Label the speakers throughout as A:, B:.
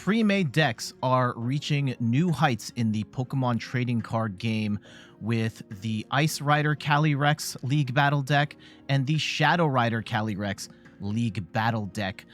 A: pre-made decks are reaching new heights in the Pokemon trading card game with the Ice Rider Calyrex League Battle deck and the Shadow Rider Calyrex League Battle deck.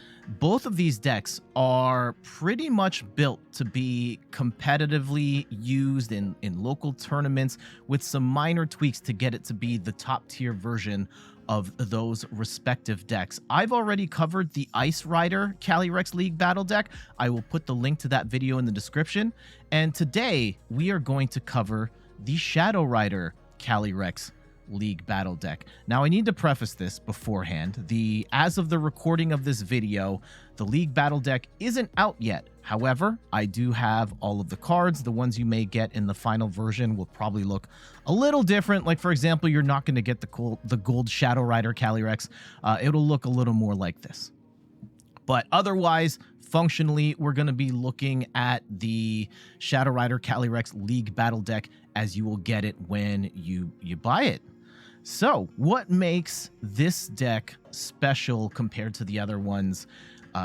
A: Both of these decks are pretty much built to be competitively used in local tournaments with some minor tweaks to get it to be the top tier version of those respective decks. I've already covered the Ice Rider Calyrex League Battle deck. I will put the link to that video in the description. And today we are going to cover the Shadow Rider Calyrex League Battle deck. Now, I need to preface this beforehand. As of the recording of this video, the League Battle deck isn't out yet. However, I do have all of the cards. The ones you may get in the final version will probably look a little different. Like, for example, you're not going to get the gold Shadow Rider Calyrex. It'll look a little more like this. But otherwise, functionally, we're going to be looking at the Shadow Rider Calyrex League Battle deck as you will get it when you buy it. So, what makes this deck special compared to the other ones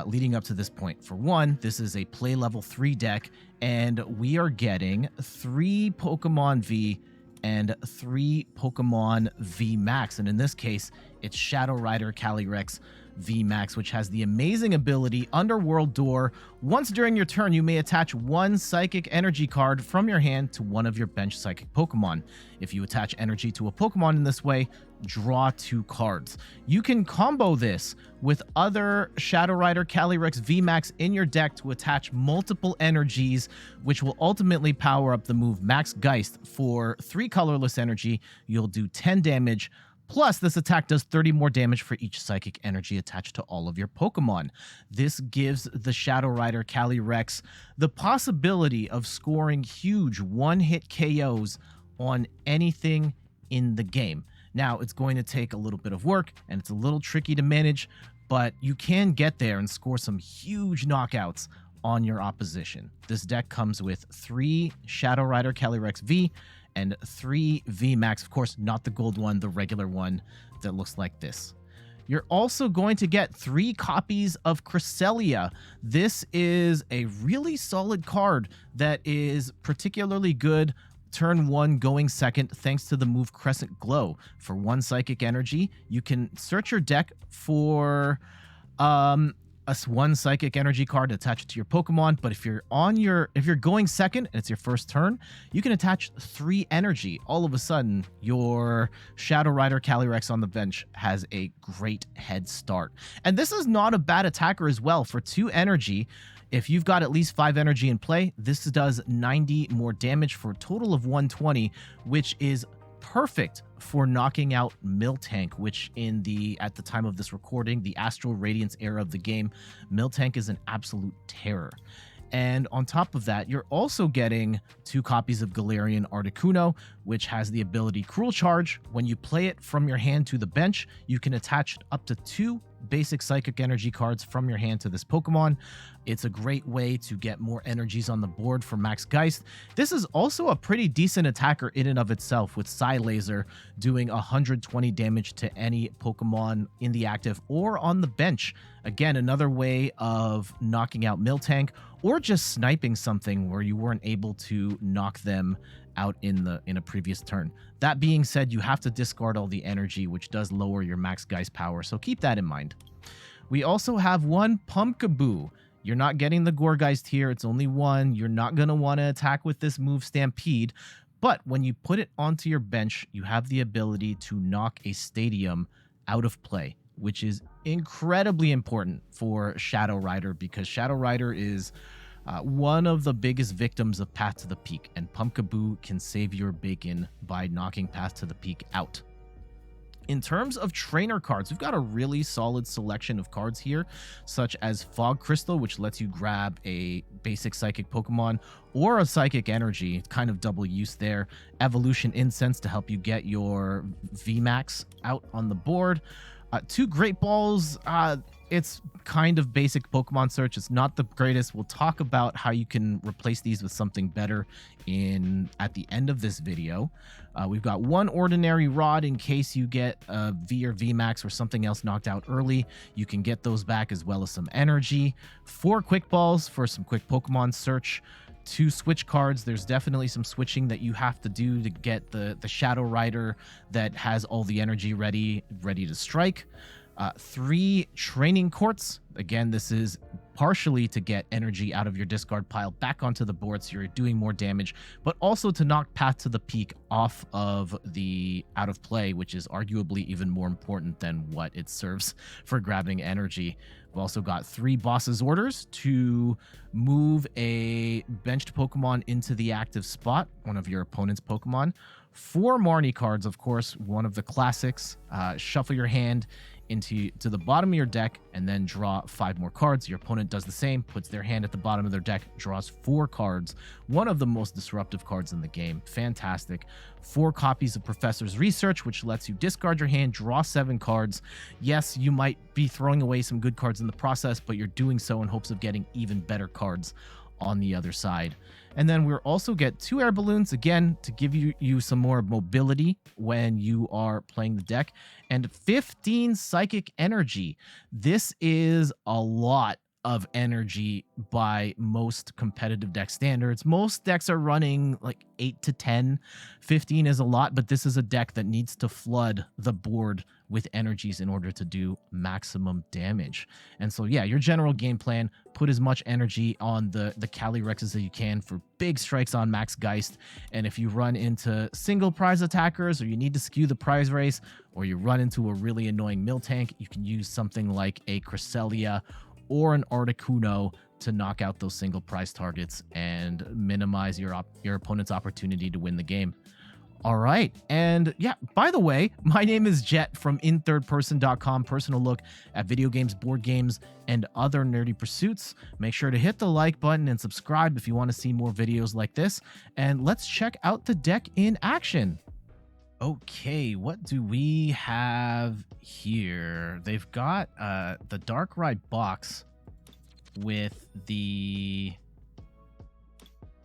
A: leading up to this point? For one, this is a play level 3 deck, and we are getting 3 Pokemon V and 3 Pokemon VMAX. And in this case, it's Shadow Rider Calyrex VMAX, which has the amazing ability Underworld Door. Once during your turn, you may attach 1 Psychic Energy card from your hand to one of your bench Psychic Pokemon. If you attach energy to a Pokemon in this way, draw 2 cards. You can combo this with other Shadow Rider Calyrex VMAX in your deck to attach multiple energies, which will ultimately power up the move Max Geist. For 3 colorless energy, you'll do 10 damage. Plus, this attack does 30 more damage for each psychic energy attached to all of your Pokemon. This gives the Shadow Rider Calyrex the possibility of scoring huge one-hit KOs on anything in the game. Now, it's going to take a little bit of work, and it's a little tricky to manage, but you can get there and score some huge knockouts on your opposition. This deck comes with 3 Shadow Rider Calyrex V and 3 VMAX, of course, not the gold one, the regular one that looks like this. You're also going to get 3 copies of Cresselia. This is a really solid card that is particularly good turn 1 going second thanks to the move Crescent Glow. For 1 psychic energy, you can search your deck for a 1 psychic energy card to attach it to your Pokemon, but if you're going second and it's your first turn, you can attach 3 energy. All of a sudden, your Shadow Rider Calyrex on the bench has a great head start. And this is not a bad attacker as well. For 2 energy, if you've got at least 5 energy in play, this does 90 more damage for a total of 120, which is perfect for knocking out Miltank, which at the time of this recording, the Astral Radiance era of the game, Miltank is an absolute terror. And on top of that, you're also getting 2 copies of Galarian Articuno, which has the ability Cruel Charge. When you play it from your hand to the bench, you can attach up to 2 basic psychic energy cards from your hand to this Pokemon. It's a great way to get more energies on the board for Max Geist. This is also a pretty decent attacker in and of itself, with Psy Laser doing 120 damage to any Pokemon in the active or on the bench. Again, another way of knocking out Miltank or just sniping something where you weren't able to knock them out in a previous turn. That being said, you have to discard all the energy, which does lower your Max Geist power, so keep that in mind. We also have 1 Pumpkaboo. You're not getting the Gourgeist here, it's only 1. You're not going to want to attack with this move Stampede, but when you put it onto your bench, you have the ability to knock a stadium out of play, which is incredibly important for Shadow Rider, because Shadow Rider is one of the biggest victims of Path to the Peak, and Pumpkaboo can save your bacon by knocking Path to the Peak out. In terms of trainer cards, we've got a really solid selection of cards here, such as Fog Crystal, which lets you grab a basic psychic Pokemon or a psychic energy, kind of double use there. Evolution Incense to help you get your VMAX out on the board. 2 Great Balls. it's kind of basic Pokemon search. It's not the greatest. We'll talk about how you can replace these with something better at the end of this video. We've got one Ordinary Rod in case you get a V or VMAX or something else knocked out early. You can get those back, as well as some energy. 4 Quick Balls for some quick Pokemon search. 2 Switch cards. There's definitely some switching that you have to do to get the Shadow Rider that has all the energy ready to strike. 3 Training Courts. Again, this is partially to get energy out of your discard pile back onto the board so you're doing more damage, but also to knock Path to the Peak off of the out of play, which is arguably even more important than what it serves for grabbing energy. We've also got 3 Boss's Orders to move a benched Pokemon into the active spot, one of your opponent's Pokemon. 4 Marnie cards, of course, one of the classics. Shuffle your hand to the bottom of your deck and then draw 5 more cards. Your opponent does the same, puts their hand at the bottom of their deck, draws 4 cards. One of the most disruptive cards in the game. Fantastic. 4 copies of Professor's Research, which lets you discard your hand, draw 7 cards. Yes, you might be throwing away some good cards in the process, but you're doing so in hopes of getting even better cards on the other side. And then we'll also get 2 Air Balloons, again, to give you some more mobility when you are playing the deck, and 15 Psychic Energy. This is a lot of energy by most competitive deck standards. Most decks are running like 8 to 10. 15 is a lot, but this is a deck that needs to flood the board with energies in order to do maximum damage. And so, yeah, your general game plan, put as much energy on the Calyrex as you can for big strikes on Max Geist. And if you run into single prize attackers, or you need to skew the prize race, or you run into a really annoying Miltank, you can use something like a Cresselia or an Articuno to knock out those single prize targets and minimize your opponent's opportunity to win the game. All right. And yeah, by the way, my name is Jet from inthirdperson.com, personal look at video games, board games, and other nerdy pursuits. Make sure to hit the like button and subscribe if you want to see more videos like this. And let's check out the deck in action. Okay, what do we have here? They've got the Darkrai box with the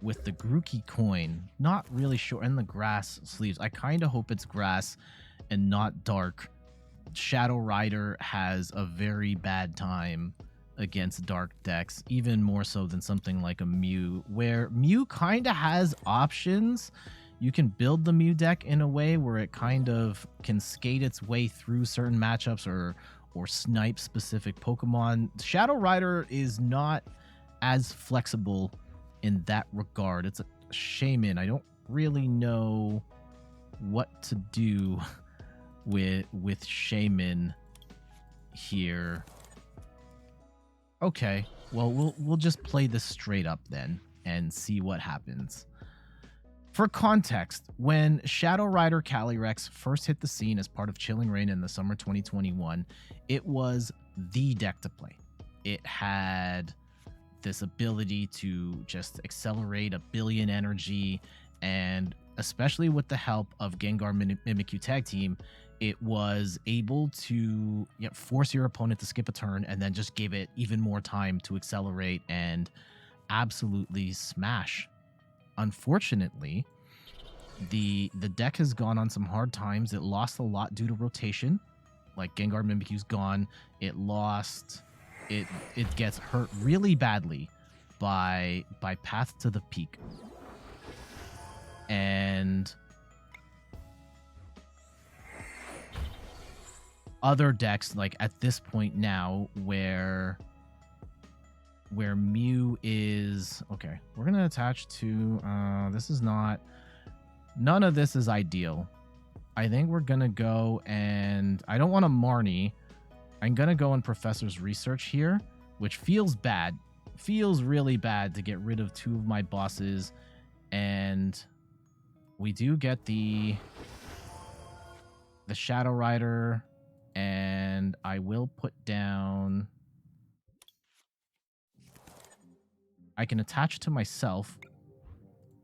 A: Grookey coin. Not really sure. And the grass sleeves. I kind of hope it's grass and not dark. Shadow Rider has a very bad time against dark decks, even more so than something like a Mew, where Mew kind of has options. You can build the Mew deck in a way where it kind of can skate its way through certain matchups or snipe specific Pokemon. Shadow Rider is not as flexible in that regard. It's a Shaman. I don't really know what to do with Shaman here. Okay, well we'll just play this straight up then and see what happens. For context, when Shadow Rider Calyrex first hit the scene as part of Chilling Reign in the summer 2021, it was the deck to play. It had this ability to just accelerate 1 billion energy, and especially with the help of Gengar Mimikyu Tag Team, it was able to force your opponent to skip a turn and then just give it even more time to accelerate and absolutely smash. Unfortunately, the deck has gone on some hard times. It lost a lot due to rotation. Like Gengar Mimikyu's gone. It gets hurt really badly by Path to the Peak. And other decks, like at this point now, where Mew is... Okay, we're going to attach to... this is not... None of this is ideal. I think we're going to go and... I don't want a Marnie. I'm going to go in Professor's Research here, which feels bad. Feels really bad to get rid of 2 of my bosses. And we do get the Shadow Rider. And I will put down... I can attach to myself,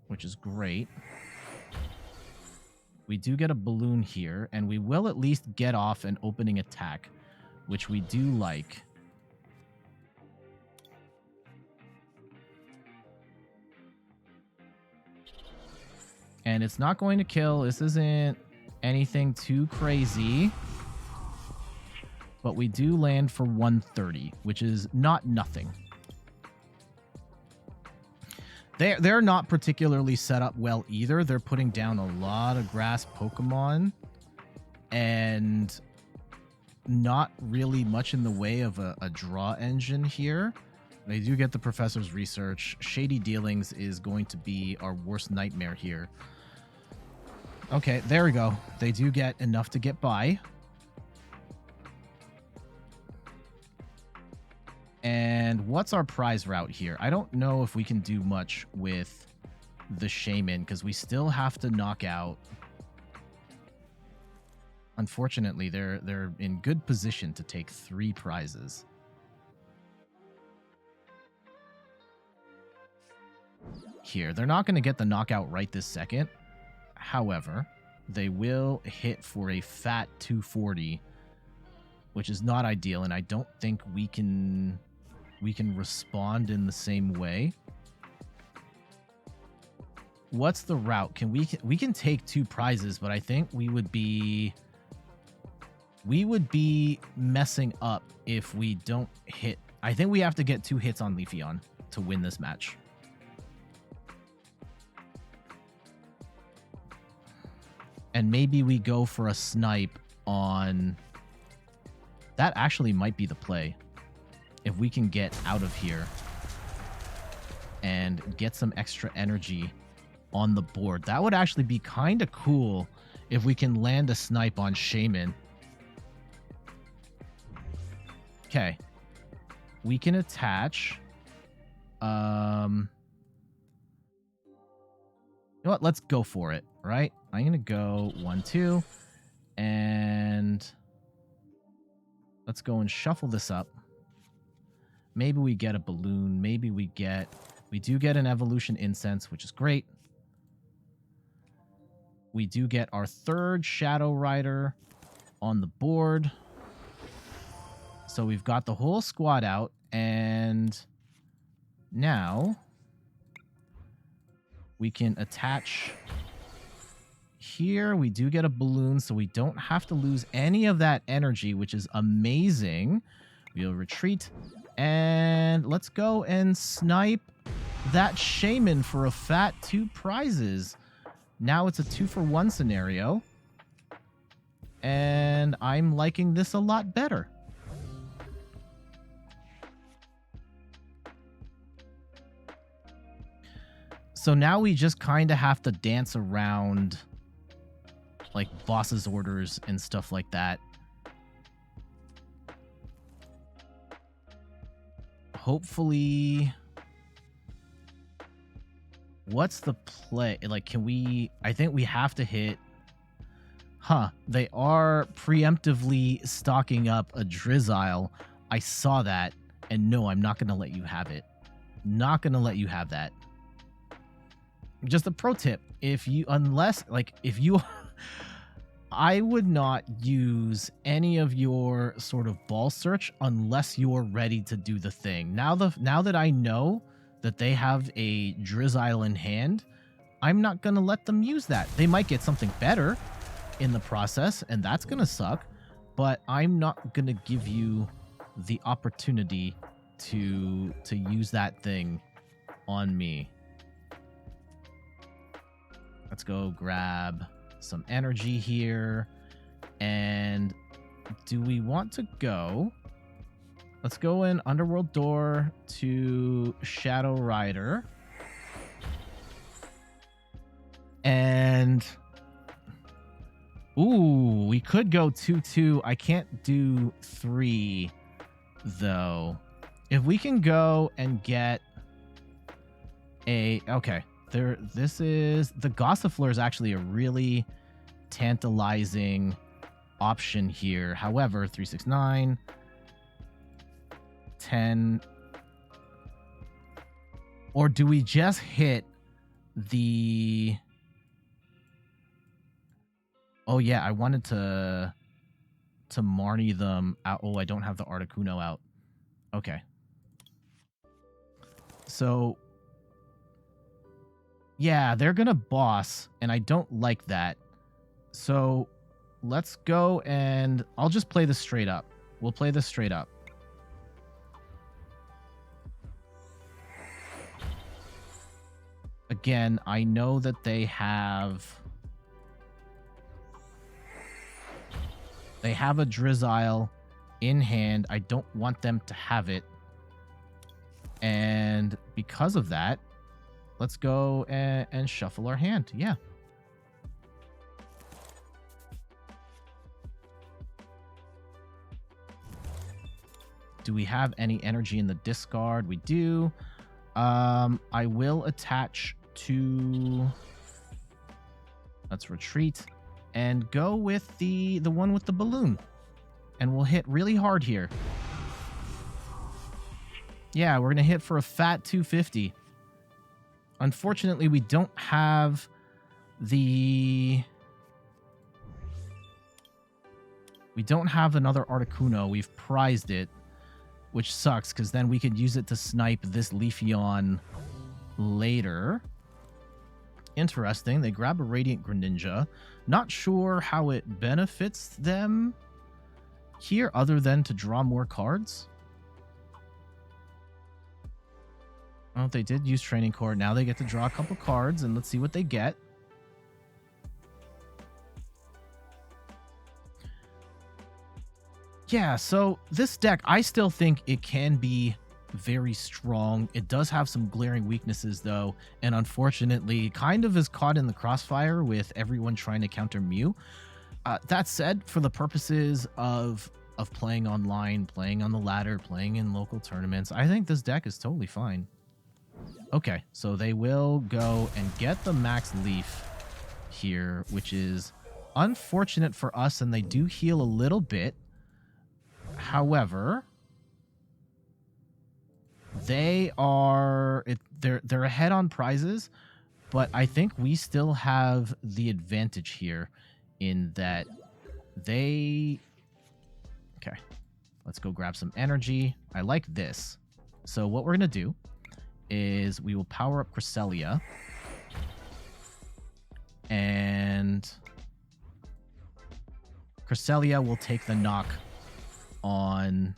A: which is great. We do get a balloon here, and we will at least get off an opening attack, which we do like. And it's not going to kill. This isn't anything too crazy. But we do land for 130, which is not nothing. They're not particularly set up well either. They're putting down a lot of grass Pokemon and not really much in the way of a draw engine here. They do get the Professor's Research. Shady Dealings is going to be our worst nightmare here. Okay, there we go. They do get enough to get by. And what's our prize route here? I don't know if we can do much with the Shaman because we still have to knock out. Unfortunately, they're in good position to take 3 prizes. Here, they're not going to get the knockout right this second. However, they will hit for a fat 240, which is not ideal, and I don't think we can respond in the same way. What's the route? We can take 2 prizes, but I think we would be messing up if we don't hit. I think we have to get 2 hits on Leafeon to win this match. And maybe we go for a snipe on... That actually might be the play. If we can get out of here and get some extra energy on the board. That would actually be kind of cool if we can land a snipe on Shaman. Okay. We can attach... You know what? Let's go for it, right? I'm going to go 1, 2. And... let's go and shuffle this up. Maybe we get a balloon. Maybe we do get an Evolution Incense, which is great. We do get our 3rd Shadow Rider on the board. So we've got the whole squad out. And now we can attach here. We do get a balloon, so we don't have to lose any of that energy, which is amazing. We'll retreat. And let's go and snipe that Shaman for a fat 2 prizes. Now it's a 2-for-1 scenario. And I'm liking this a lot better. So now we just kind of have to dance around like boss's orders and stuff like that. Hopefully, what's the play? Like, can we... I think we have to hit... Huh. They are preemptively stocking up a Drizzile. I saw that. And no, I'm not going to let you have it. Not going to let you have that. Just a pro tip. If you... Unless... Like, if you... I would not use any of your sort of ball search unless you're ready to do the thing. Now that I know that they have a Drizzile in hand, I'm not going to let them use that. They might get something better in the process, and that's going to suck, but I'm not going to give you the opportunity to use that thing on me. Let's go grab some energy here. And do we want to go? Let's go in Underworld Door to Shadow Rider. And ooh, we could go 2-2. I can't do 3 though. If we can go and get a... Okay. This is... The Gossifleur is actually a really tantalizing option here. However, 3, 6, 9, 10... Or do we just hit the... Oh, yeah, I wanted to Marnie them out. Oh, I don't have the Articuno out. Okay. So... Yeah, they're going to boss, and I don't like that. So let's go, and I'll just play this straight up. We'll play this straight up. Again, I know that they have a Drizzile in hand. I don't want them to have it. And because of that, let's go and shuffle our hand. Yeah. Do we have any energy in the discard? We do. I will attach to... Let's retreat and go with the one with the balloon. And we'll hit really hard here. Yeah, we're going to hit for a fat 250. Unfortunately, we don't have the... We don't have another Articuno. We've prized it, which sucks because then we could use it to snipe this Leafeon later. Interesting. They grab a Radiant Greninja. Not sure how it benefits them here other than to draw more cards. Well, they did use Training Court. Now they get to draw a couple cards, and let's see what they get. Yeah, so this deck, I still think it can be very strong. It does have some glaring weaknesses, though, and unfortunately kind of is caught in the crossfire with everyone trying to counter Mew. That said, for the purposes of playing online, playing on the ladder, playing in local tournaments, I think this deck is totally fine. Okay, so they will go and get the Max Leaf here, which is unfortunate for us, and they do heal a little bit. However, they're ahead on prizes, but I think we still have the advantage here in that they... Okay, let's go grab some energy. I like this. So what we're going to do is we will power up Cresselia, and Cresselia will take the knock on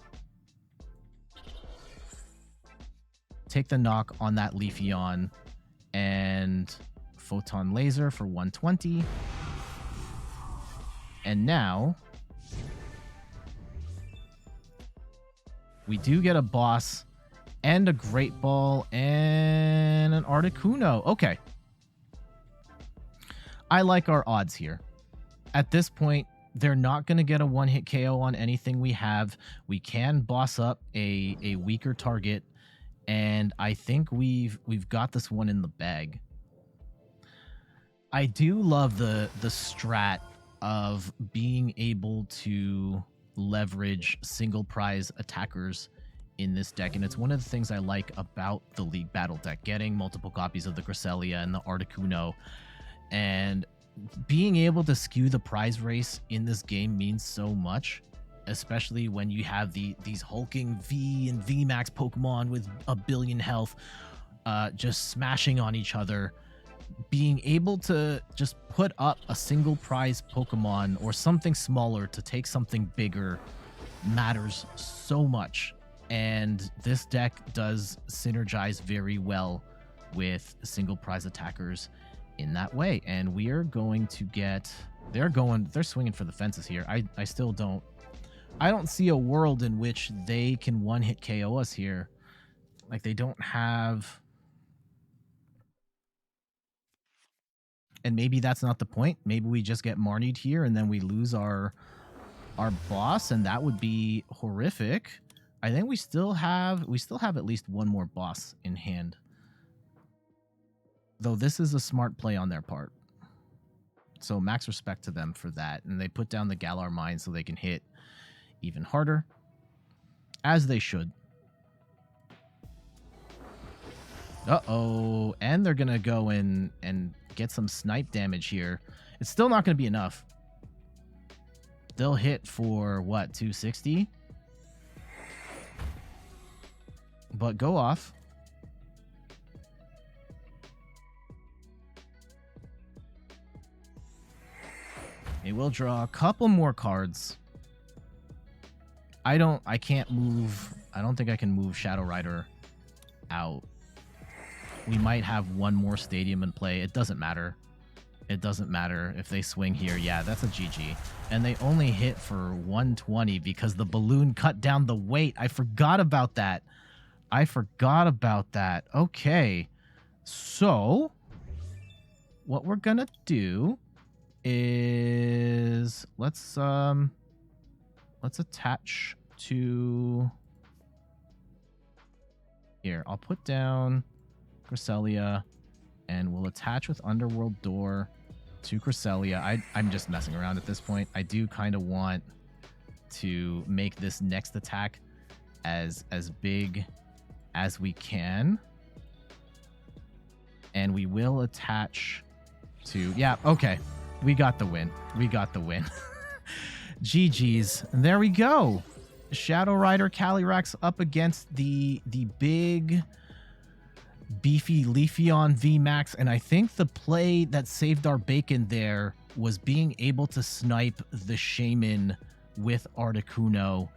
A: that Leafeon, and Photon Laser for 120. And now we do get a boss and a Great Ball and an Articuno. Okay. I like our odds here. At this point, they're not going to get a one-hit KO on anything we have. We can boss up a weaker target, and I think we've got this one in the bag. I do love the strat of being able to leverage single prize attackers in this deck, and it's one of the things I like about the League Battle deck, getting multiple copies of the Cresselia and the Articuno, and being able to skew the prize race in this game means so much, especially when you have these hulking V and VMAX Pokemon with a billion health just smashing on each other. Being able to just put up a single prize Pokemon or something smaller to take something bigger matters so much. And this deck does synergize very well with single prize attackers in that way. And we are going to get... They're swinging for the fences here. I don't see a world in which they can one-hit KO us here. Like, they don't have... And maybe that's not the point. Maybe we just get Marnied here and then we lose our boss, and that would be horrific. I think we still have at least one more boss in hand. Though this is a smart play on their part. So max respect to them for that. And they put down the Galar Mine so they can hit even harder. As they should. Uh-oh. And they're going to go in and get some snipe damage here. It's still not going to be enough. They'll hit for, what, 260? But go off. It will draw a couple more cards. I can't move. I don't think I can move Shadow Rider out. We might have one more stadium in play. It doesn't matter. It doesn't matter if they swing here. Yeah, that's a GG. And they only hit for 120 because the balloon cut down the weight. I forgot about that. Okay. So what we're going to do is let's attach to here. I'll put down Cresselia and we'll attach with Underworld Door to Cresselia. I'm just messing around at this point. I do kind of want to make this next attack as big as we can. And we will attach to... Yeah, okay. We got the win. GG's. There we go. Shadow Rider Calyrex up against the big... beefy Leafeon VMAX, and I think the play that saved our bacon there was being able to snipe the Shaman with Articuno,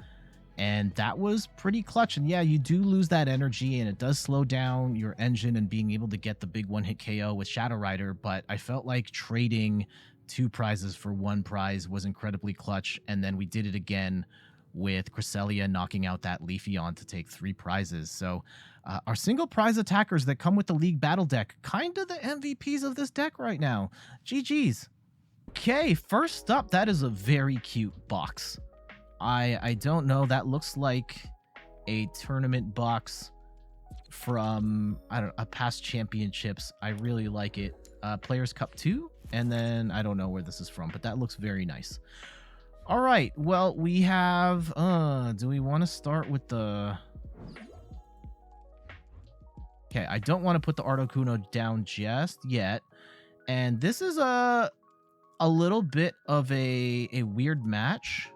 A: and that was pretty clutch. And yeah, you do lose that energy, and it does slow down your engine and being able to get the big one-hit KO with Shadow Rider, but I felt like trading 2 prizes for 1 prize was incredibly clutch, and then we did it again with Cresselia knocking out that Leafeon to take 3 prizes. So our single prize attackers that come with the League Battle deck, kind of the MVPs of this deck right now. GG's. Okay, first up, that is a very cute box. I don't know, that looks like a tournament box from, I don't know, past championships. I really like it. Players Cup 2, and then I don't know where this is from, but that looks very nice. All right, well, we have, do we want to start with the... Okay, I don't want to put the Articuno down just yet. And this is a little bit of a weird match.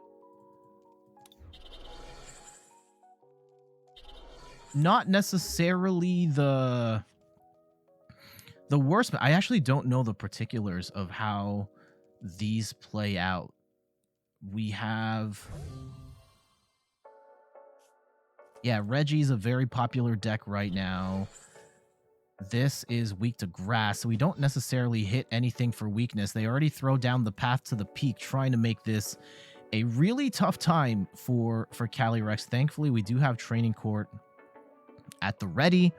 A: Not necessarily the worst. I actually don't know the particulars of how these play out. We have... Yeah, Regi's a very popular deck right now. This is weak to grass, so we don't necessarily hit anything for weakness. They already throw down the path to the peak, trying to make this a really tough time for Calyrex. Thankfully, we do have Training Court at the ready.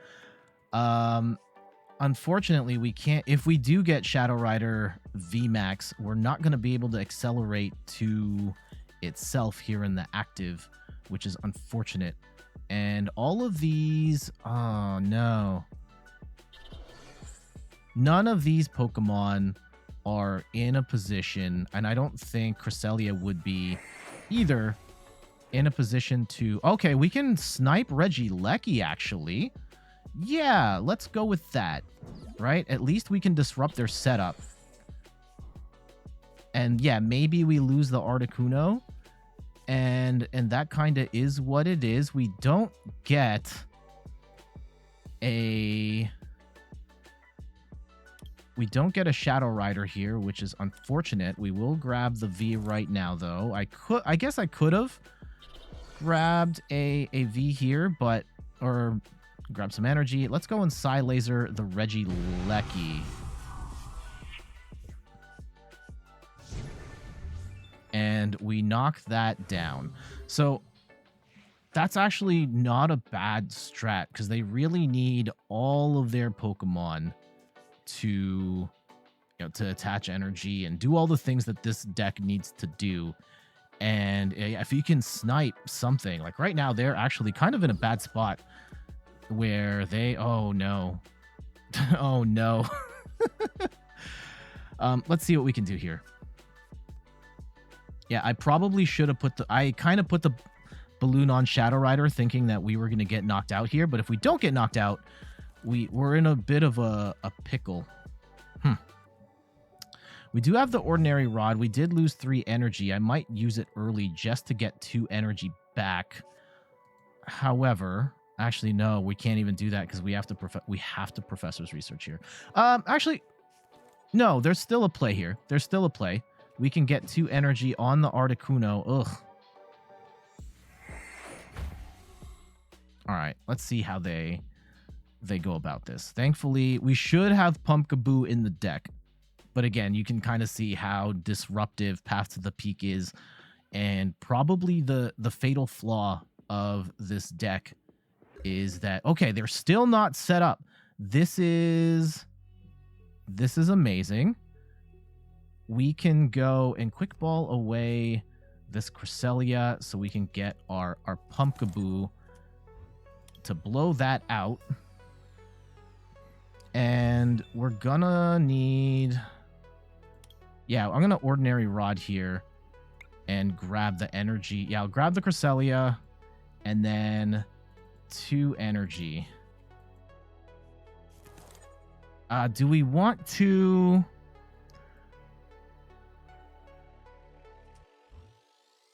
A: Unfortunately, we can't... If we do get Shadow Rider VMAX, we're not going to be able to accelerate to itself here in the active, which is unfortunate. And all of these... Oh, no. None of these Pokemon are in a position, and I don't think Cresselia would be either, in a position to... Okay, we can snipe Regigigas, actually. Yeah, let's go with that, right? At least we can disrupt their setup. And yeah, maybe we lose the Articuno. And that kind of is what it is. We don't get a... We don't get a Shadow Rider here, which is unfortunate. We will grab the V right now, though. I guess I could have grabbed a V here, but... Or grab some energy. Let's go and Psy Laser the Regigigas. And we knock that down. So that's actually not a bad strat, because they really need all of their Pokemon to, to attach energy and do all the things that this deck needs to do. And if you can snipe something, like right now, they're actually kind of in a bad spot where they... Oh, no. Oh, no. Let's see what we can do here. Yeah, I probably should have put the... I kind of put the balloon on Shadow Rider thinking that we were going to get knocked out here. But if we don't get knocked out, we're in a bit of a pickle. We do have the Ordinary Rod. We did lose 3 energy. I might use it early just to get 2 energy back. However... Actually, no, we can't even do that because we have to Professor's Research here. Actually, no, there's still a play here. There's still a play. We can get 2 energy on the Articuno. Ugh. All right, let's see how they go about this. Thankfully, we should have Pumpkaboo in the deck. But again, you can kind of see how disruptive Path to the Peak is. And probably the fatal flaw of this deck is that, okay, they're still not set up. This is amazing. We can go and quick ball away this Cresselia so we can get our Pumpkaboo to blow that out. And we're gonna need... Yeah, I'm gonna Ordinary Rod here and grab the energy. Yeah, I'll grab the Cresselia and then 2 energy. Do we want to...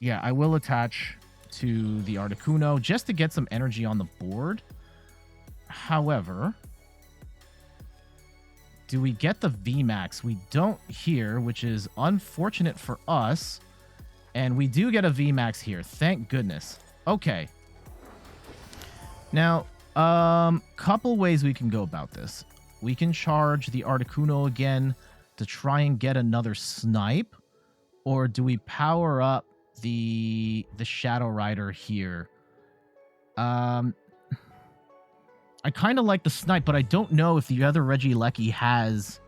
A: Yeah, I will attach to the Articuno just to get some energy on the board. However, do we get the VMAX? We don't here, which is unfortunate for us. And we do get a VMAX here. Thank goodness. Okay. Now, couple ways we can go about this. We can charge the Articuno again to try and get another snipe. Or do we power up the Shadow Rider here? I kind of like the snipe, but I don't know if the other Regigigas has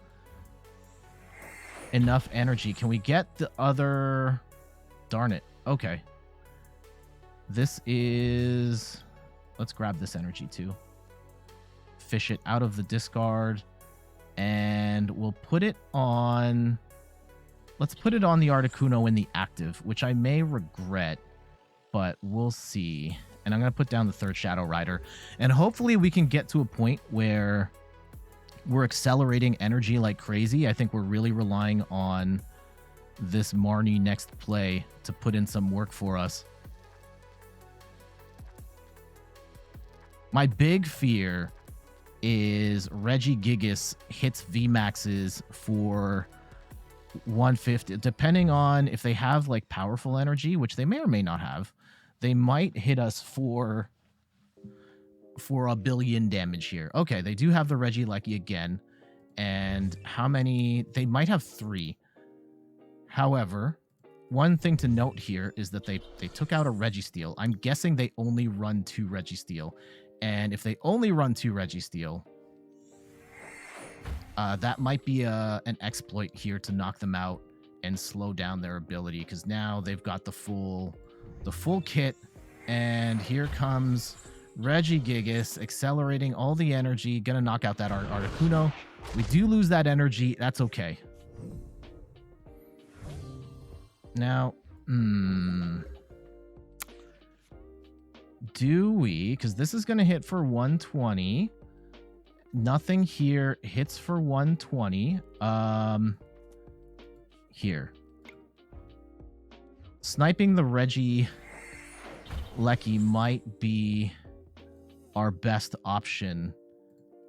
A: enough energy. Can we get the other... Darn it. Okay. This is... Let's grab this energy too. Fish it out of the discard. And we'll put it on... Let's put it on the Articuno in the active, which I may regret, but we'll see. And I'm going to put down the 3rd Shadow Rider. And hopefully we can get to a point where we're accelerating energy like crazy. I think we're really relying on this Marnie next play to put in some work for us. My big fear is Regigigas hits VMAXs for 150, depending on if they have like powerful energy, which they may or may not have. They might hit us for 1 billion damage here. Okay, they do have the Regigigas again. And how many? They might have 3. However, one thing to note here is that they took out a Registeel. I'm guessing they only run 2 Registeel. And if they only run 2 Registeel, that might be an exploit here to knock them out and slow down their ability, because now they've got the full kit. And here comes Regigigas accelerating all the energy, gonna knock out that Articuno. We do lose that energy. That's okay. Now, do we, because this is gonna hit for 120. Nothing here hits for 120. Here. Sniping the Regigigas might be our best option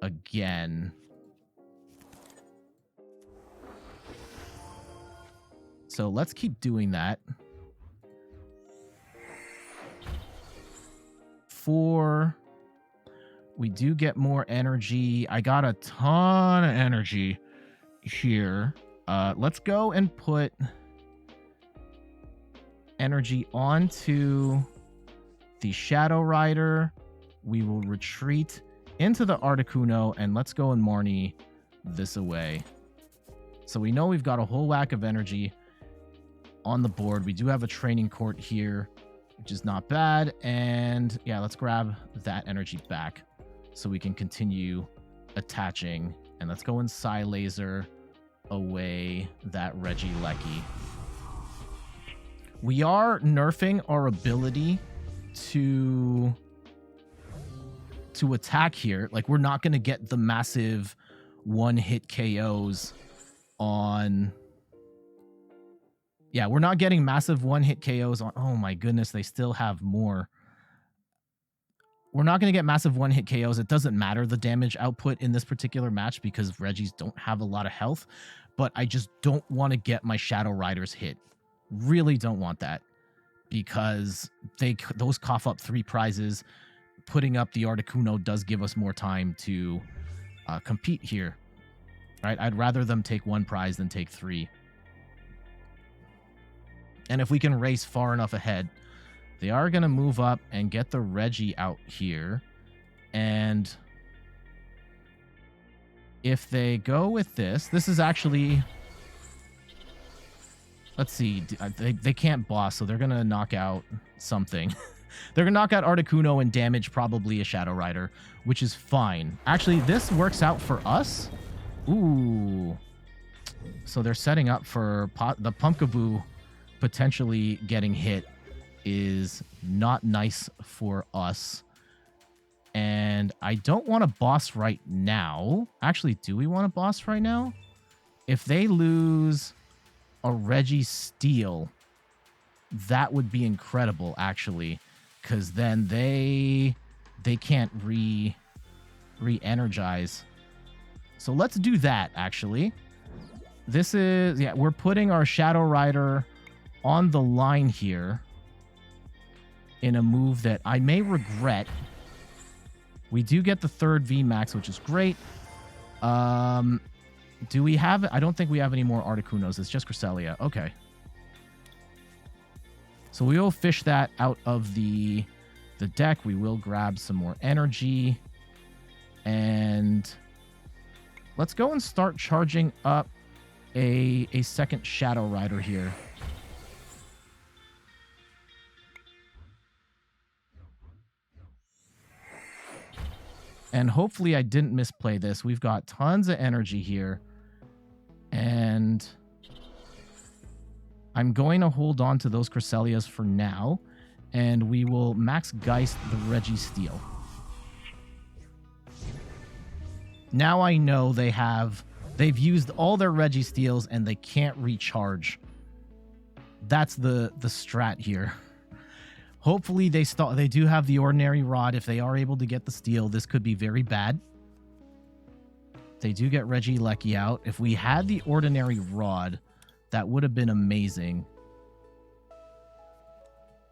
A: again. So let's keep doing that. We do get more energy. I got a ton of energy here. Let's go and put energy onto the Shadow Rider. We will retreat into the Articuno, and let's go and Marnie this away. So we know we've got a whole whack of energy on the board. We do have a Training Court here, which is not bad. And yeah, let's grab that energy back so we can continue attaching. And let's go and Psy Laser away that Regigigas. We are nerfing our ability to attack here. Like, we're not going to get the massive one-hit KOs on... Yeah, we're not getting massive one-hit KOs on... Oh my goodness, they still have more. we're not going to get massive one-hit KOs. It doesn't matter the damage output in this particular match because Regis don't have a lot of health, but I just don't want to get my Shadow Riders hit. Really don't want that because those cough up 3 prizes. Putting up the Articuno does give us more time to compete here. Right? I'd rather them take 1 prize than take 3. And if we can race far enough ahead, they are going to move up and get the Regi out here. And if they go with this is actually... Let's see. They can't boss, so they're going to knock out something. They're going to knock out Articuno and damage probably a Shadow Rider, which is fine. Actually, this works out for us. Ooh. So they're setting up for the Pumpkaboo potentially getting hit is not nice for us. And I don't want to boss right now. Actually, do we want to boss right now? If they lose a Registeel, that would be incredible, actually. Because then they can't re-energize. So let's do that, actually. This is... Yeah, we're putting our Shadow Rider on the line here in a move that I may regret. We do get the 3rd VMAX, which is great. Do we have... I don't think we have any more Articunos. It's just Cresselia. Okay. So we will fish that out of the deck. We will grab some more energy. And let's go and start charging up a second Shadow Rider here. And hopefully I didn't misplay this. We've got tons of energy here. And I'm going to hold on to those Cresselias for now. And we will Max Geist the Registeel. Now I know they've used all their Registeels and they can't recharge. That's the strat here. Hopefully they do have the Ordinary Rod. If they are able to get the steal, this could be very bad. They do get Regigigas out. If we had the Ordinary Rod, that would have been amazing.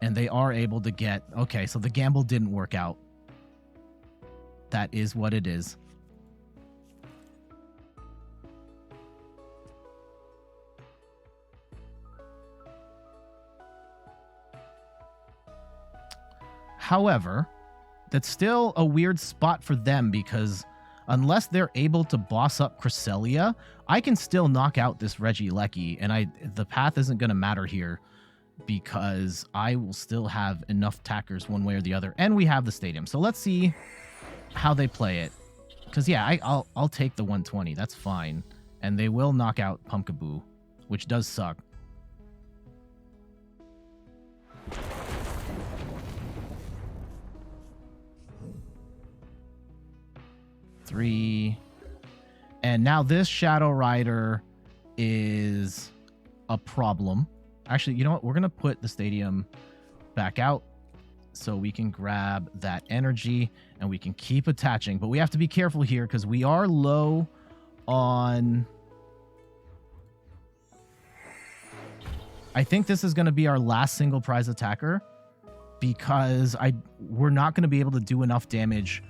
A: And they are able to get... Okay, so the gamble didn't work out. That is what it is. However, that's still a weird spot for them because unless they're able to boss up Cresselia, I can still knock out this Regigigas, and the path isn't going to matter here because I will still have enough tackers one way or the other, and we have the stadium. So let's see how they play it. Because yeah, I'll take the 120. That's fine, and they will knock out Pumpkaboo, which does suck. And now this Shadow Rider is a problem. Actually, you know what? We're going to put the stadium back out so we can grab that energy and we can keep attaching. But we have to be careful here because we are low on... I think this is going to be our last single prize attacker because we're not going to be able to do enough damage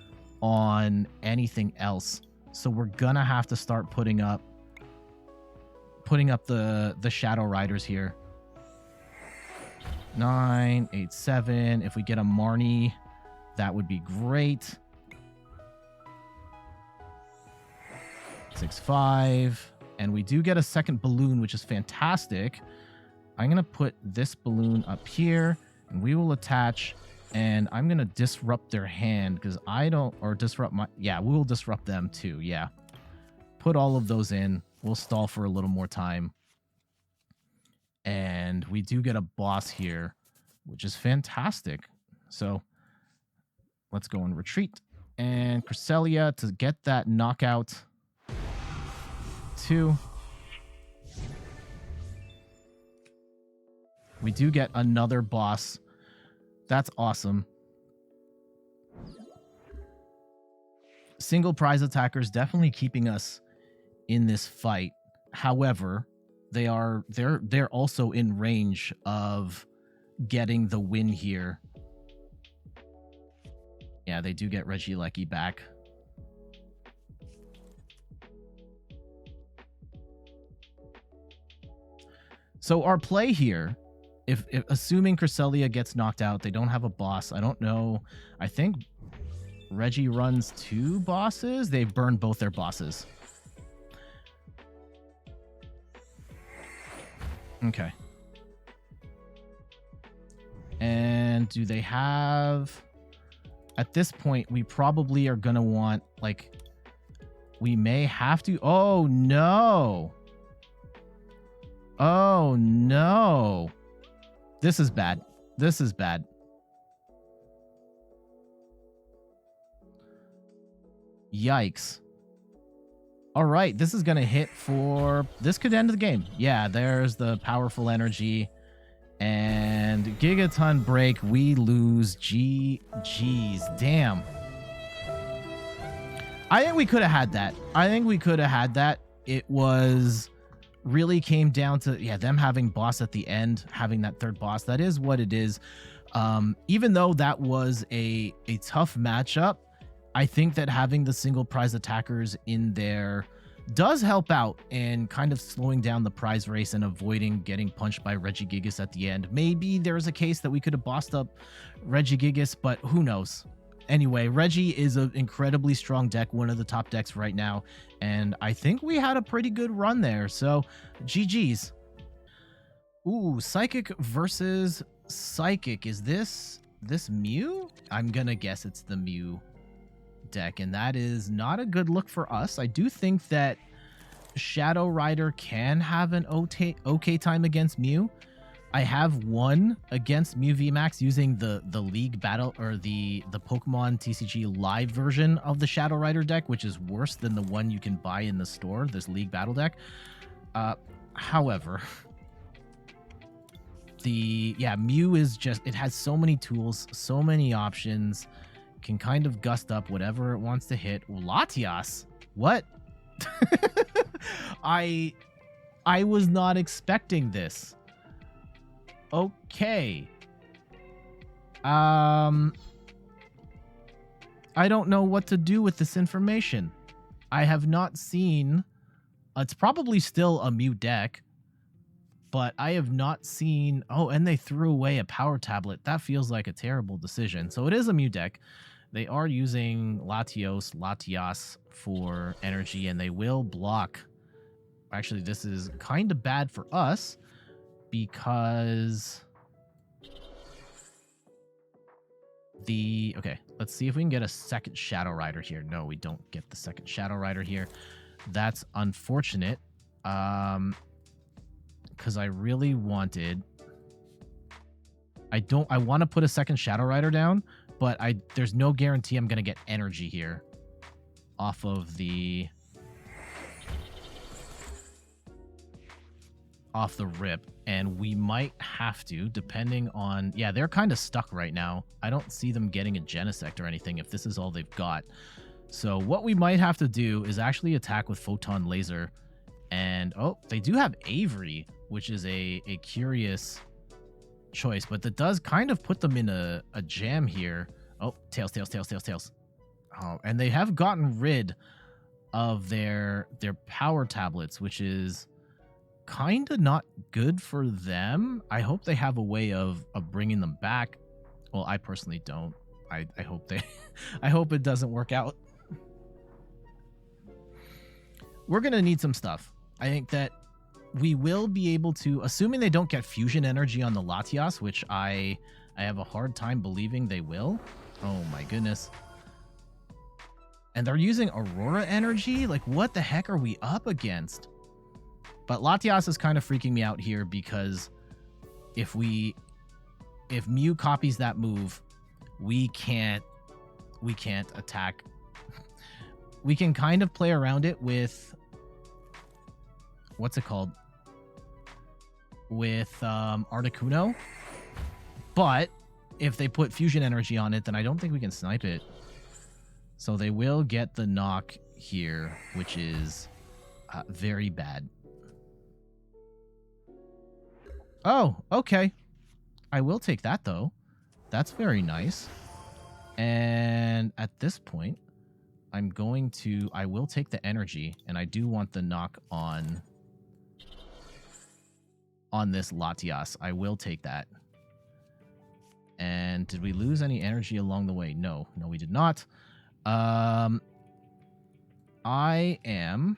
A: on anything else. So we're gonna have to start putting up the Shadow Riders here. 9, 8, 7. If we get a Marnie, that would be great. 6, 5. And we do get a second balloon, which is fantastic. I'm gonna put this balloon up here and we will attach. And I'm going to disrupt their hand because or disrupt my... Yeah, we will disrupt them too. Yeah. Put all of those in. We'll stall for a little more time. And we do get a boss here, which is fantastic. So let's go and retreat. And Cresselia to get that knockout. 2. We do get another boss. That's awesome. Single prize attackers definitely keeping us in this fight. However, they're also in range of getting the win here. Yeah, they do get Regigigas back. So our play here, if assuming Cresselia gets knocked out, they don't have a boss. I don't know. I think Reggie runs 2 bosses. They've burned both their bosses. Okay. And do they have... At this point, we probably are going to want, like... We may have to... Oh, no! Oh, no! This is bad. This is bad. Yikes. All right, this is going to hit for... This could end the game. Yeah, there's the powerful energy. And Gigaton break, we lose. GG's. Damn. I think we could have had that. I think we could have had that. It was... Really came down to, yeah, them having boss at the end, having that third boss. That is what it is. Even though that was a tough matchup, I think that having the single prize attackers in there does help out and kind of slowing down the prize race and avoiding getting punched by Regigigas at the end. Maybe there's a case that we could have bossed up Regigigas, but who knows? Anyway, Reggie is an incredibly strong deck, one of the top decks right now, and I think we had a pretty good run there, so GG's. Ooh, Psychic versus Psychic. Is this Mew? I'm gonna guess it's the Mew deck, and that is not a good look for us. I do think that Shadow Rider can have an okay time against Mew. I have won against Mew VMAX using the League Battle or the Pokemon TCG live version of the Shadow Rider deck, which is worse than the one you can buy in the store, this League Battle deck. However, Mew is just, it has so many tools, so many options, can kind of gust up whatever it wants to hit. Latias? What? I was not expecting this. Okay. I don't know what to do with this information. I have not seen... It's probably still a Mew deck, but I have not seen... Oh, and they threw away a power tablet. That feels like a terrible decision. So it is a Mew deck. They are using Latias for energy, and they will block. Actually, this is kind of bad for us, because okay, let's see if we can get a second Shadow Rider here. No, we don't get the second Shadow Rider here. That's unfortunate, because I really wanted... I want to put a second Shadow Rider down, but there's no guarantee I'm going to get energy here off of the rip, and we might have to, depending on... Yeah, they're kind of stuck right now. I don't see them getting a Genesect or anything if this is all they've got. So what we might have to do is actually attack with Photon Laser. And, oh, they do have Avery, which is a curious choice, but that does kind of put them in a jam here. Oh, Tails. Oh, and they have gotten rid of their power tablets, which is kind of not good for them. I hope they have a way of bringing them back. Well, I personally don't. I hope I hope it doesn't work out. We're gonna need some stuff. I think that we will be able to, assuming they don't get fusion energy on the Latias, which I have a hard time believing they will. Oh my goodness. And they're using Aurora energy? Like, what the heck are we up against? But Latias is kind of freaking me out here, because if Mew copies that move, we can't attack. We can kind of play around it with, what's it called? With Articuno. But if they put fusion energy on it, then I don't think we can snipe it. So they will get the knock here, which is very bad. Oh, okay. I will take that, though. That's very nice. And at this point, I will take the energy, and I do want the knock on this Latias. I will take that. And did we lose any energy along the way? No, we did not. I am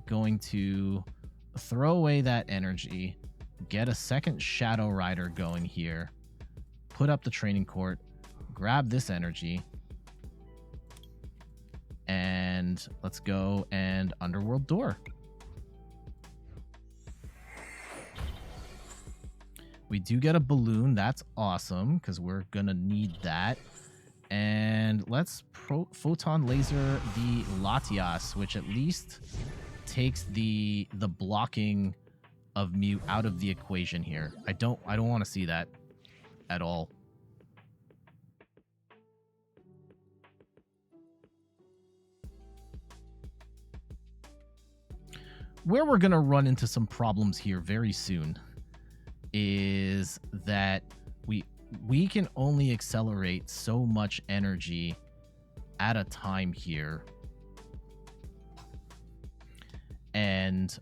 A: going to throw away that energy, get a second Shadow Rider going here, put up the Training Court, grab this energy, and let's go and Underworld Door. We do get a balloon. That's awesome, because we're going to need that. And let's Photon Laser the Latias, which at least takes the blocking of Mew out of the equation here. I don't want to see that at all. Where we're going to run into some problems here very soon is that we can only accelerate so much energy at a time here. And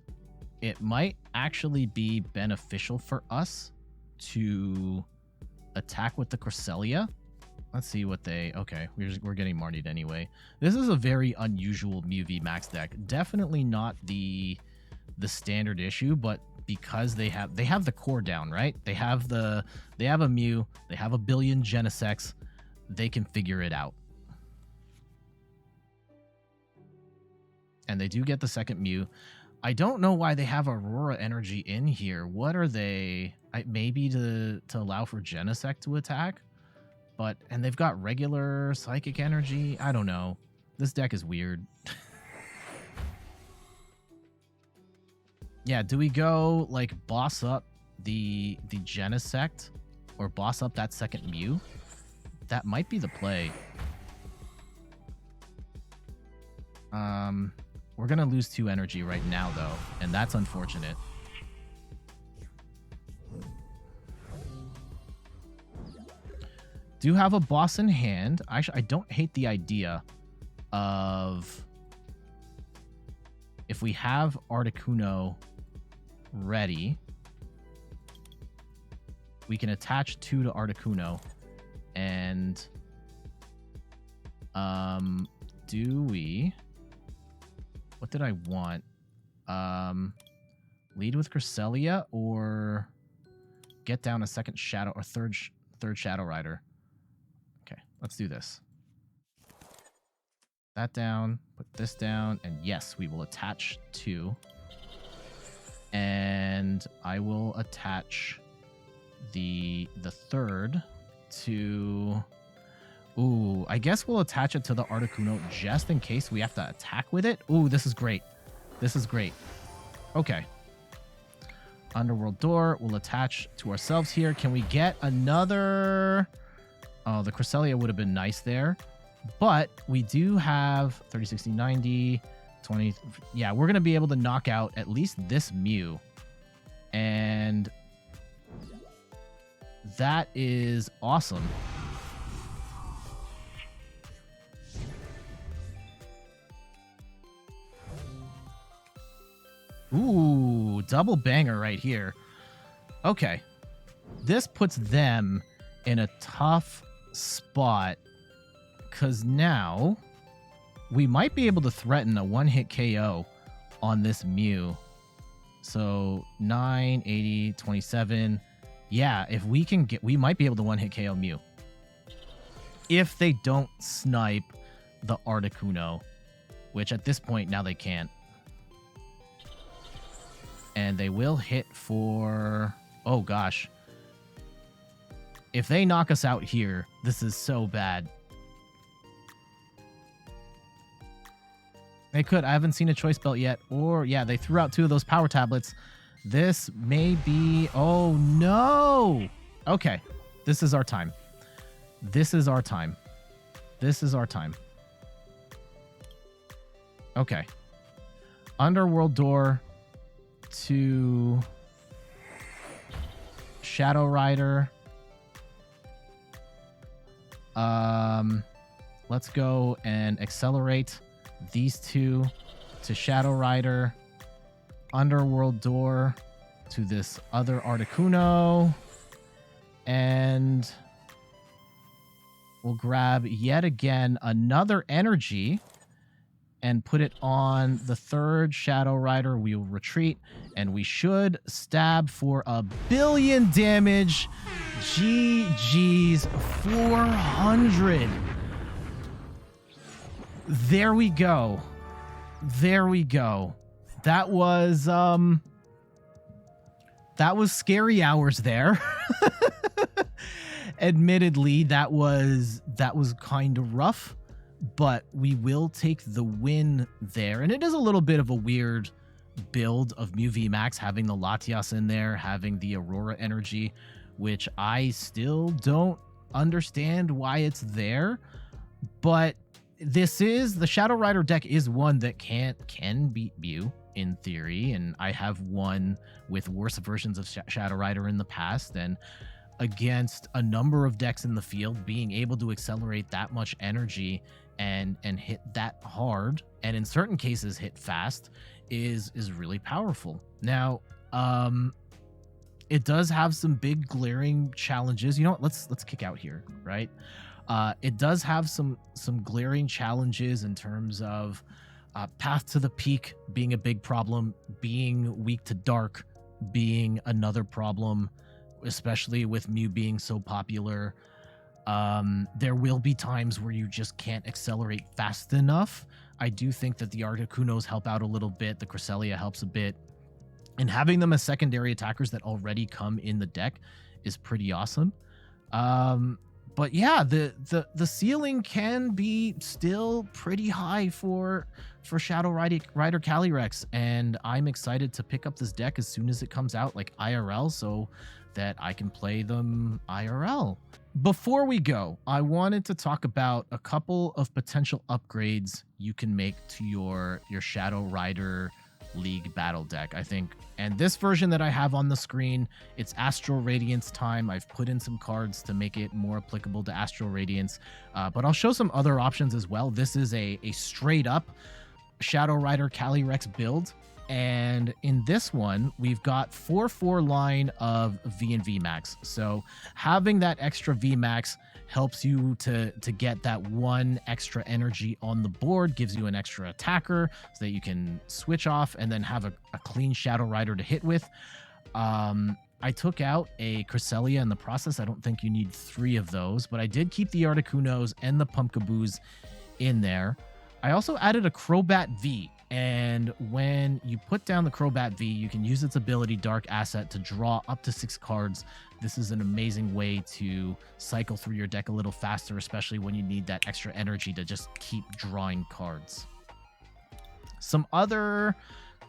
A: it might actually be beneficial for us to attack with the Cresselia. Let's see what they... Okay, we're getting Marnied anyway. This is a very unusual Mew VMAX deck. Definitely not the standard issue, but because they have the core down, right? They have a Mew, they have a billion Genesects, they can figure it out. And they do get the second Mew. I don't know why they have Aurora Energy in here. What are they? Maybe to allow for Genesect to attack? And they've got regular Psychic Energy? I don't know. This deck is weird. Yeah, do we go, like, boss up the Genesect or boss up that second Mew? That might be the play. We're going to lose 2 energy right now, though, and that's unfortunate. Do have a boss in hand. Actually, I don't hate the idea of... If we have Articuno ready, we can attach 2 to Articuno, and do we... What did I want? Lead with Cresselia or get down a second Shadow or third Shadow Rider? Okay, let's do this. That down, put this down, and yes, we will attach 2. And I will attach the third to... Ooh, I guess we'll attach it to the Articuno just in case we have to attack with it. Ooh, this is great. This is great. Okay. Underworld Door, we'll attach to ourselves here. Can we get another... Oh, the Cresselia would have been nice there. But we do have 30, 60, 90, 20... Yeah, we're going to be able to knock out at least this Mew. And that is awesome. Ooh, double banger right here. Okay. This puts them in a tough spot because now we might be able to threaten a one-hit KO on this Mew. So 9, 80, 27. Yeah, if we can get... We might be able to one-hit KO Mew. If they don't snipe the Articuno, which at this point now they can't. And they will hit for... Oh, gosh. If they knock us out here, this is so bad. They could. I haven't seen a Choice Belt yet. Or, yeah, they threw out 2 of those power tablets. This may be... Oh, no! Okay. This is our time. This is our time. This is our time. Okay. Underworld Door to Shadow Rider. Let's go and accelerate these two to Shadow Rider. Underworld Door to this other Articuno. And we'll grab yet again another energy and put it on the third Shadow Rider. We will retreat, and we should stab for 1 billion damage. GG's 400. There we go. There we go. That was scary hours there. Admittedly, that was kind of rough, but we will take the win there. And it is a little bit of a weird build of Mew VMAX, having the Latias in there, having the Aurora energy, which I still don't understand why it's there. But this is, the Shadow Rider deck is one that can beat Mew in theory, and I have won with worse versions of Shadow Rider in the past, and against a number of decks in the field, being able to accelerate that much energy and hit that hard, and in certain cases hit fast, is really powerful. Now, it does have some big glaring challenges. You know what? Let's kick out here, right? It does have some glaring challenges in terms of path to the peak being a big problem, being weak to dark being another problem, especially with Mew being so popular. There will be times where you just can't accelerate fast enough. I do think that the Articunos help out a little bit. The Cresselia helps a bit. And having them as secondary attackers that already come in the deck is pretty awesome. But yeah, the ceiling can be still pretty high for Shadow Rider Calyrex, and I'm excited to pick up this deck as soon as it comes out, like IRL, so that I can play them IRL. Before we go, I wanted to talk about a couple of potential upgrades you can make to your Shadow Rider League battle deck, I think. And this version that I have on the screen, it's Astral Radiance time. I've put in some cards to make it more applicable to Astral Radiance, but I'll show some other options as well. This is a straight up Shadow Rider Calyrex build, and in this one we've got 4/4 line of V and VMAX. So having that extra VMAX helps you to get that one extra energy on the board, gives you an extra attacker so that you can switch off and then have a clean Shadow Rider to hit with. I took out a Cresselia in the process. I don't think you need 3 of those, but I did keep the Articunos and the Pumpkaboos in there. I also added a Crobat V, and when you put down the Crobat V, you can use its ability Dark Asset to draw up to 6 cards. This is an amazing way to cycle through your deck a little faster, especially when you need that extra energy to just keep drawing cards. Some other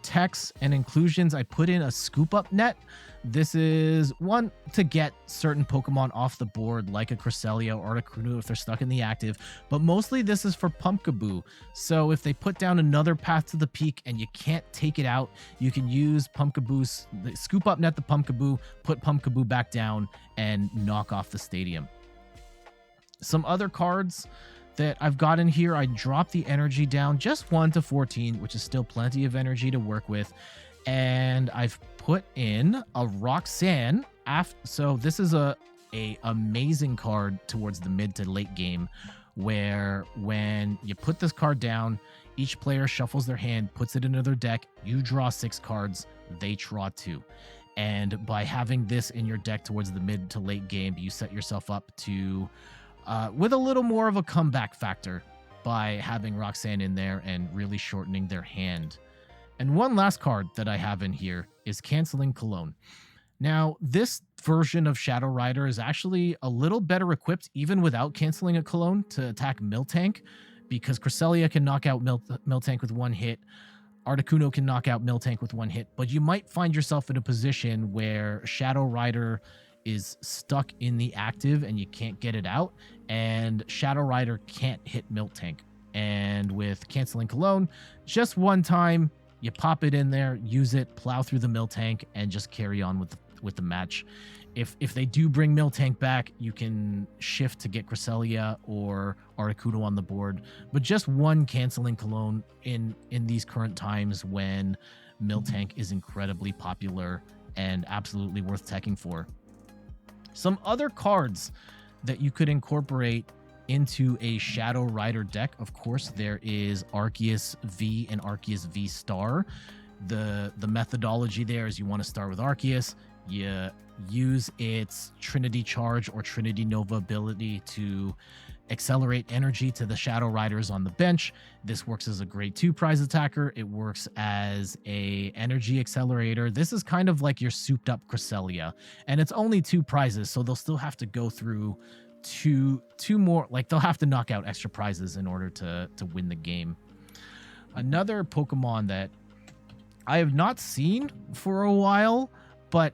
A: techs and inclusions, I put in a scoop up net. This is one to get certain Pokemon off the board, like a Cresselia or Articuno if they're stuck in the active, but mostly this is for Pumpkaboo. So if they put down another path to the peak and you can't take it out, you can use Pumpkaboo's scoop up net the Pumpkaboo, put Pumpkaboo back down, and knock off the stadium. Some other cards that I've got in here, I dropped the energy down just 1 to 14, which is still plenty of energy to work with. And I've put in a Roxanne. So this is a amazing card towards the mid to late game, where when you put this card down, each player shuffles their hand, puts it into their deck, you draw 6 cards, they draw 2. And by having this in your deck towards the mid to late game, you set yourself up to with a little more of a comeback factor by having Roxanne in there and really shortening their hand. And one last card that I have in here is Canceling Cologne. Now, this version of Shadow Rider is actually a little better equipped, even without canceling a Cologne, to attack Miltank, because Cresselia can knock out Miltank with 1 hit. Articuno can knock out Miltank with 1 hit, but you might find yourself in a position where Shadow Rider is stuck in the active and you can't get it out, and Shadow Rider can't hit Miltank. And with Canceling Cologne, just one time, you pop it in there, use it, plow through the Miltank, and just carry on with the match. If they do bring Miltank back, you can shift to get Cresselia or Articuno on the board. But just one Canceling Cologne in these current times when Miltank is incredibly popular and absolutely worth teching for. Some other cards that you could incorporate into a Shadow Rider deck, of course, there is Arceus V and Arceus V Star. The methodology there is you want to start with Arceus, you use its Trinity Charge or Trinity Nova ability to accelerate energy to the Shadow Riders on the bench. This works as a grade 2 prize attacker. It works as a energy accelerator. This is kind of like your souped up Cresselia, and it's only 2 prizes, so they'll still have to go through two more, like they'll have to knock out extra prizes in order to win the game. Another Pokemon that I have not seen for a while, but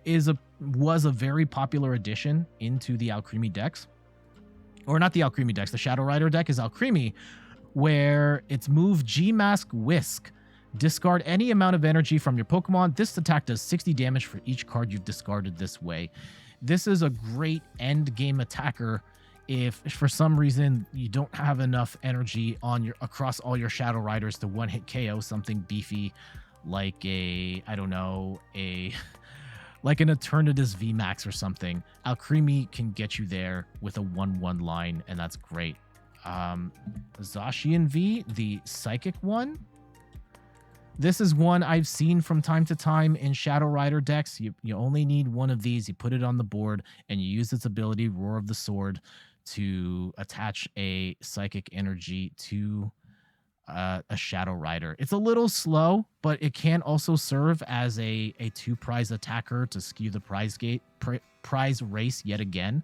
A: was a very popular addition into the Alcremie decks, or not the Alcremie decks, the Shadow Rider deck is Alcremie, where it's move G-Mask Whisk. Discard any amount of energy from your Pokemon. This attack does 60 damage for each card you've discarded this way. This is a great end game attacker if for some reason you don't have enough energy on across all your Shadow Riders to one-hit KO something beefy like like an Eternatus VMAX or something. Alcremie can get you there with a 1/1 line, and that's great. Zacian V, the Psychic one. This is one I've seen from time to time in Shadow Rider decks. You only need one of these. You put it on the board, and you use its ability, Roar of the Sword, to attach a Psychic energy to a Shadow Rider. It's a little slow, but it can also serve as a 2 prize attacker to skew the prize race yet again.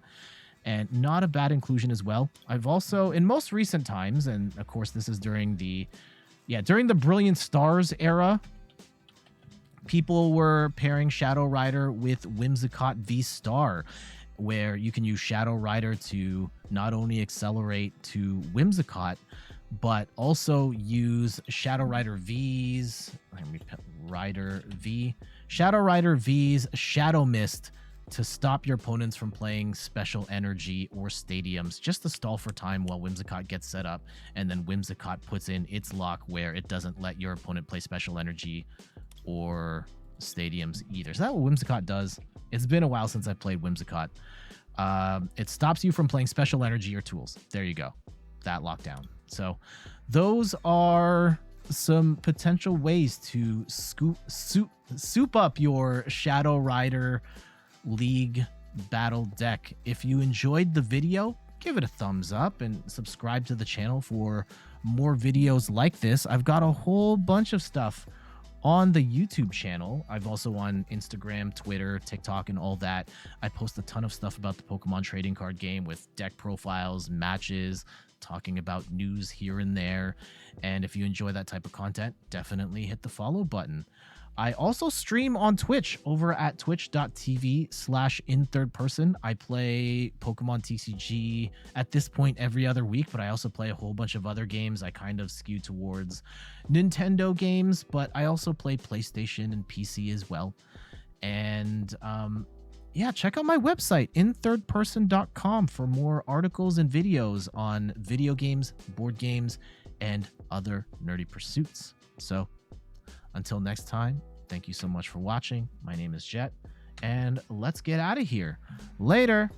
A: And not a bad inclusion as well. I've also, in most recent times, and of course this is during the Brilliant Stars era, people were pairing Shadow Rider with Whimsicott V Star, where you can use Shadow Rider to not only accelerate to Whimsicott, but also use Shadow Rider V's Shadow Rider V's Shadow Mist to stop your opponents from playing Special Energy or Stadiums, just to stall for time while Whimsicott gets set up, and then Whimsicott puts in its lock where it doesn't let your opponent play Special Energy or Stadiums either. So that's what Whimsicott does. It's been a while since I played Whimsicott. It stops you from playing Special Energy or Tools. There you go. That lockdown. So those are some potential ways to soup up your Shadow Rider League battle deck. If you enjoyed the video, give it a thumbs up and subscribe to the channel for more videos like this. I've got a whole bunch of stuff on the YouTube channel. I've also on Instagram, Twitter, TikTok, and all that. I post a ton of stuff about the Pokemon trading card game with deck profiles, matches, talking about news here and there. And if you enjoy that type of content, definitely hit the follow button. I also stream on Twitch over at twitch.tv/inthirdperson. I play Pokemon TCG at this point every other week, but I also play a whole bunch of other games. I kind of skew towards Nintendo games, but I also play PlayStation and PC as well. And yeah, check out my website, inthirdperson.com, for more articles and videos on video games, board games, and other nerdy pursuits. So until next time, thank you so much for watching. My name is Jet, and let's get out of here. Later.